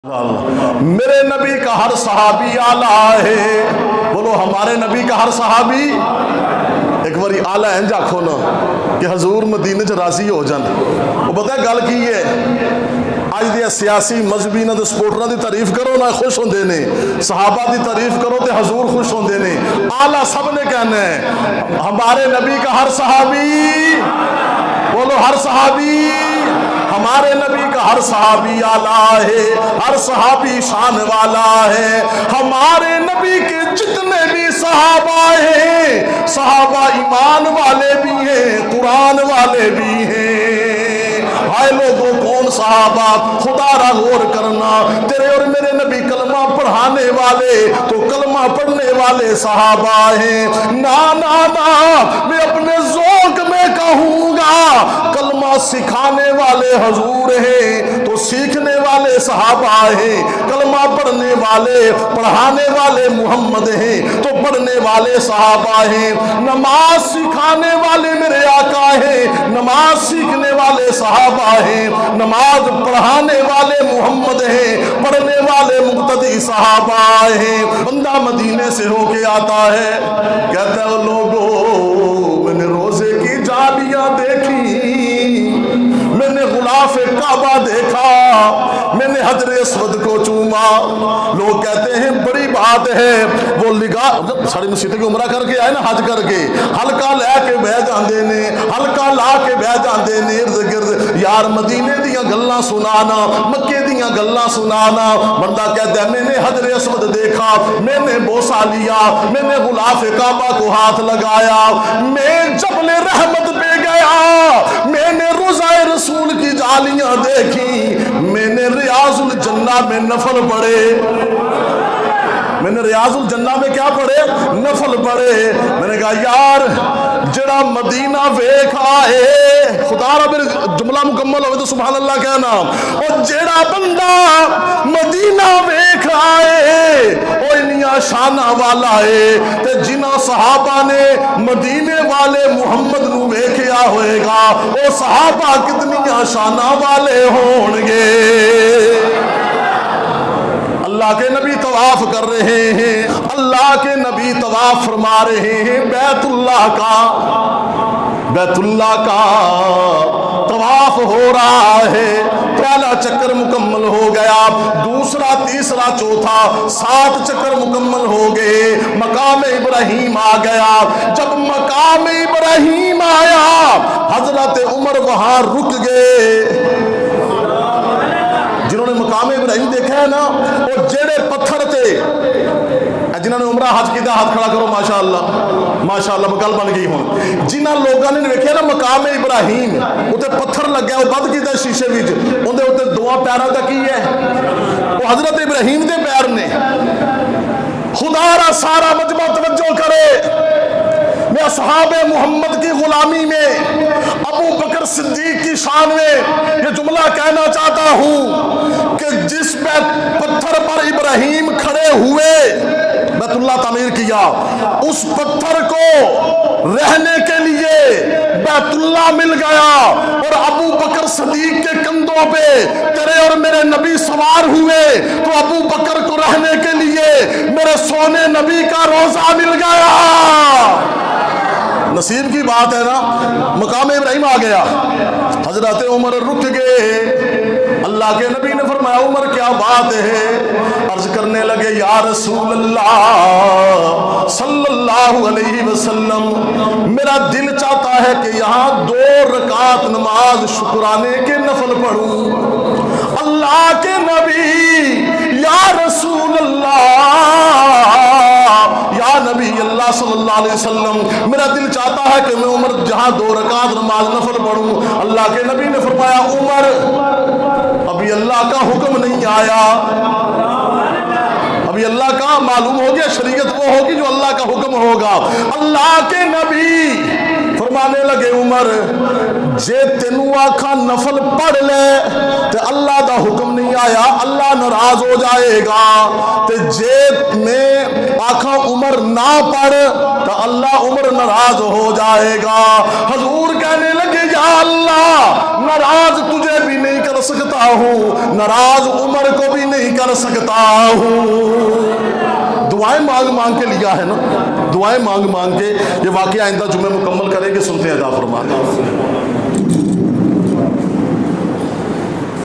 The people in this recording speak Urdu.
میرے نبی کا ہر صحابی آلہ ہے، بولو ہمارے نبی کا ہر صحابی ایک باری آلہ انج آکھو نا کہ حضور مدینے چ راضی ہو جان۔ وہ پتہ ہے گل کی ہے، اج دے سیاسی مذہبی نہ سپورٹراں دی تعریف کرو نہ خوش ہوندے نے، صحابہ دی تعریف کرو تے حضور خوش ہوندے نے۔ آلہ سب نے کہنا ہے ہمارے نبی کا ہر صحابی، بولو ہر صحابی، ہمارے نبی کا ہر صحابی آلہ ہے، ہر صحابی شان والا ہے۔ ہمارے نبی کے جتنے بھی صحابہ ہیں، صحابہ ایمان والے بھی ہیں، قرآن والے بھی ہیں۔ ہائے لوگوں کون صحابہ، خدا را غور کرنا، تیرے اور میرے نبی کلمہ پڑھانے والے تو کلمہ پڑھنے والے صحابہ ہیں۔ نا نا نا، میں اپنے ذوق میں کہوں گا کلمہ سکھانے والے حضور ہیں تو سیکھنے والے صحابہ ہیں، کلمہ پڑھنے والے پڑھانے والے محمد ہیں تو پڑھنے والے صحابہ ہیں، نماز سکھانے والے میرے آقا ہیں، نماز سیکھنے والے صحابہ ہیں، نماز پڑھانے والے محمد ہیں، پڑھنے والے مقتدی صحابہ ہیں۔ بندہ مدینے سے ہو کے آتا ہے، کہتا ہے لوگوں میں نے روزے کی جالیاں دیکھی، میں نے غلاف کعبہ دیکھا، میں نے حجر اسود کو چوما۔ لوگ کہتے ہیں بڑی بات ہے، وہ لگا ساڑی مسیح کی عمرہ کر کے آئے نا، حج کر کے ہلکا لے کے بہ جاندے نے، ہلکا لا کے بہ جاندے نے ارد گرد، یار مدینے دیاں گلاں سنانا، مکے دیاں گلاں سنانا۔ بندہ کہتا ہے میں نے حجر اسود دیکھا، میں نے بوسہ لیا، میں نے غلاف کعبہ کو ہاتھ لگایا، میں جبل رحمت پہ گیا، میں نے روضہ رسول کی جالیاں دیکھی، میں نے ریاض الجنہ میں نفل پڑھے، میں نے ریاض الجنہ میں کیا پڑھے؟ نفل پڑھے۔ میں نے کہا یار جڑا مدینہ ویکھ آئے، خدا را میرے جملہ مکمل ہوئے تو سبحان اللہ کہنا، اور جڑا بندہ مدینہ ویکھ آئے وہ انیاں شانہ والا ہے، تے جنہ صحابہ نے مدینے والے محمد نو ویکھیا ہوئے گا وہ صحابہ کتنیاں شانہ والے ہون گے۔ اللہ کے نبی طواف کر رہے ہیں، اللہ کے نبی طواف فرما رہے ہیں، بیت اللہ کا طواف ہو رہا ہے، پہلا چکر مکمل ہو گیا، دوسرا تیسرا چوتھا 7 چکر مکمل ہو گئے، مقام ابراہیم آ گیا۔ جب مقام ابراہیم آیا حضرت عمر وہاں رک گئے۔ جنہوں نے مقام ابراہیم دیکھا ہے نا، وہ جڑے پتھر تھے، جنہوں نے عمرہ حج کیتا ہاتھ کھڑا کرو ماشاءاللہ، ماشاءاللہ گل بن گئی ہوں۔ جنہاں لوگوں نے دیکھا نا مقام ابراہیم، اتنے پتھر لگیا، وہ بند کیتا شیشے وچ، اندے اتنے 2 پیراں دا کی ہے، وہ حضرت ابراہیم دے پیر نے۔ خدا را سارا مجمع توجہ کرے، میں اصحاب محمد کی غلامی میں ابو بکر صدیق کی شان میں یہ جملہ کہنا چاہتا ہوں کہ جس پتھر پر ابراہیم کھڑے ہوئے بیت اللہ تعمیر کیا، اس پتھر کو رہنے کے لیے بیت اللہ مل گیا، اور ابو بکر صدیق کے کندھوں پہ تیرے اور میرے نبی سوار ہوئے تو ابو بکر کو رہنے کے لیے میرے سونے نبی کا روضہ مل گیا۔ نصیب کی بات ہے نا، مقام ابراہیم آ گیا، حضرت عمر رک گئے۔ اللہ کے نبی نے فرمایا عمر کیا بات ہے؟ عرض کرنے لگے یا رسول اللہ صلی اللہ علیہ وسلم، میرا دل چاہتا ہے کہ یہاں 2 رکعت نماز شکرانے کے نفل پڑھوں۔ اللہ کے نبی یا رسول اللہ، یا نبی اللہ صلی اللہ علیہ وسلم، میرا دل چاہتا ہے کہ میں عمر جہاں 2 رکعت نماز نفل پڑھوں۔ اللہ کے نبی نے فرمایا عمر ابھی اللہ کا حکم نہیں آیا، ابھی اللہ کا معلوم ہو گیا، شریعت وہ ہوگی جو اللہ کا حکم ہوگا۔ اللہ کے نبی فرمانے لگے عمر جے تینوں آکھا نفل پڑھ لے تے اللہ دا حکم نہیں آیا، اللہ ناراض ہو جائے گا، تے جے میں آکھا عمر نہ پڑھ تو اللہ عمر ناراض ہو جائے گا۔ حضور کہنے لگے یا اللہ ناراض تجھے بھی نہیں کر سکتا ہوں، ناراض عمر کو بھی نہیں کر سکتا ہوں۔ دعائیں مانگ مانگ کے لیا ہے نا، دعائیں مانگ مانگ کے۔ یہ واقعہ آئندہ جمعہ مکمل کریں گے، سنتے ہیں، عطا فرماتا ہوں۔